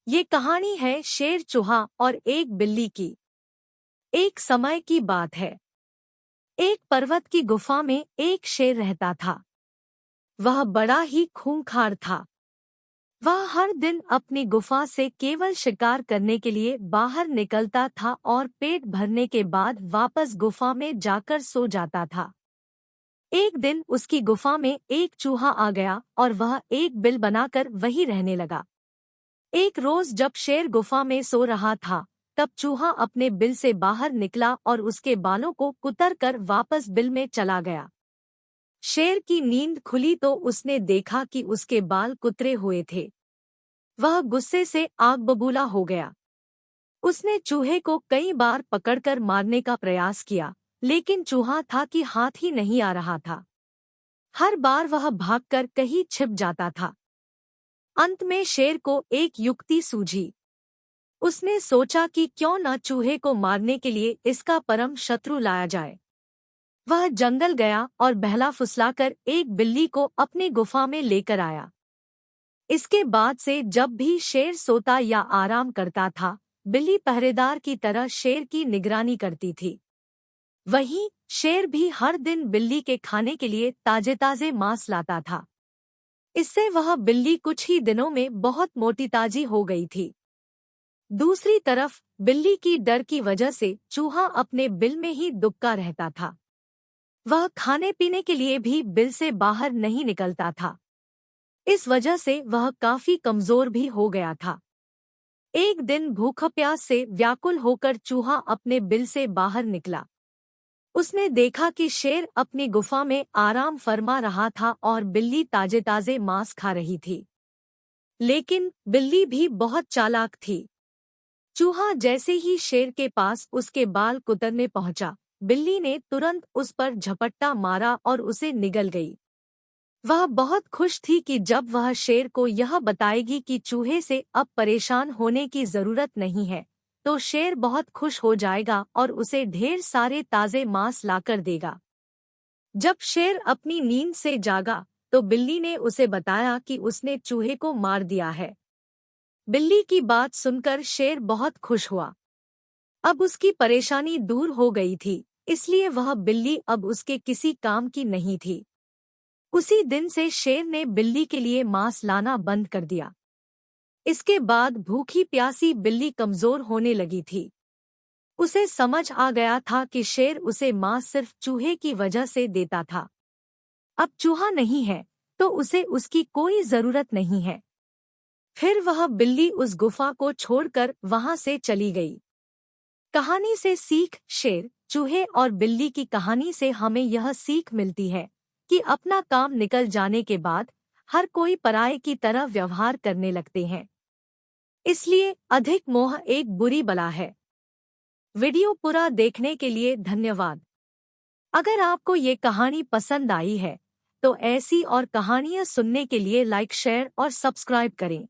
ये कहानी है शेर, चूहा और एक बिल्ली की। एक समय की बात है। एक पर्वत की गुफा में एक शेर रहता था। वह बड़ा ही खूंखार था। वह हर दिन अपनी गुफा से केवल शिकार करने के लिए बाहर निकलता था और पेट भरने के बाद वापस गुफा में जाकर सो जाता था। एक दिन उसकी गुफा में एक चूहा आ गया और वह एक बिल बनाकर वहीं रहने लगा। एक रोज जब शेर गुफा में सो रहा था, तब चूहा अपने बिल से बाहर निकला और उसके बालों को कुतर कर वापस बिल में चला गया। शेर की नींद खुली तो उसने देखा कि उसके बाल कुतरे हुए थे। वह गुस्से से आग बबूला हो गया। उसने चूहे को कई बार पकड़कर मारने का प्रयास किया, लेकिन चूहा था कि हाथ ही नहीं आ रहा था। हर बार वह भागकर कहीं छिप जाता था। अंत में शेर को एक युक्ति सूझी। उसने सोचा कि क्यों न चूहे को मारने के लिए इसका परम शत्रु लाया जाए। वह जंगल गया और बहला फुसलाकर एक बिल्ली को अपनी गुफा में लेकर आया। इसके बाद से जब भी शेर सोता या आराम करता था, बिल्ली पहरेदार की तरह शेर की निगरानी करती थी। वहीं शेर भी हर दिन बिल्ली के खाने के लिए ताजे ताजे मांस लाता था। इससे वह बिल्ली कुछ ही दिनों में बहुत मोटी ताजी हो गई थी। दूसरी तरफ बिल्ली की डर की वजह से चूहा अपने बिल में ही दुबका रहता था। वह खाने पीने के लिए भी बिल से बाहर नहीं निकलता था। इस वजह से वह काफी कमजोर भी हो गया था। एक दिन भूख प्यास से व्याकुल होकर चूहा अपने बिल से बाहर निकला। उसने देखा कि शेर अपनी गुफा में आराम फरमा रहा था और बिल्ली ताजे ताजे मांस खा रही थी। लेकिन बिल्ली भी बहुत चालाक थी। चूहा जैसे ही शेर के पास उसके बाल कुतरने पहुंचा, बिल्ली ने तुरंत उस पर झपट्टा मारा और उसे निगल गई। वह बहुत खुश थी कि जब वह शेर को यह बताएगी कि चूहे से अब परेशान होने की जरूरत नहीं है, तो शेर बहुत खुश हो जाएगा और उसे ढेर सारे ताजे मांस लाकर देगा। जब शेर अपनी नींद से जागा, तो बिल्ली ने उसे बताया कि उसने चूहे को मार दिया है। बिल्ली की बात सुनकर शेर बहुत खुश हुआ। अब उसकी परेशानी दूर हो गई थी, इसलिए वह बिल्ली अब उसके किसी काम की नहीं थी। उसी दिन से शेर ने बिल्ली के लिए मांस लाना बंद कर दिया। इसके बाद भूखी प्यासी बिल्ली कमजोर होने लगी थी। उसे समझ आ गया था कि शेर उसे मांस सिर्फ चूहे की वजह से देता था। अब चूहा नहीं है, तो उसे उसकी कोई जरूरत नहीं है। फिर वह बिल्ली उस गुफा को छोड़कर वहां से चली गई। कहानी से सीख। शेर, चूहे और बिल्ली की कहानी से हमें यह सीख मिलती है कि अपना काम निकल जाने के बाद हर कोई पराये की तरह व्यवहार करने लगते हैं। इसलिए अधिक मोह एक बुरी बला है। वीडियो पूरा देखने के लिए धन्यवाद। अगर आपको ये कहानी पसंद आई है, तो ऐसी और कहानियां सुनने के लिए लाइक, शेयर और सब्सक्राइब करें।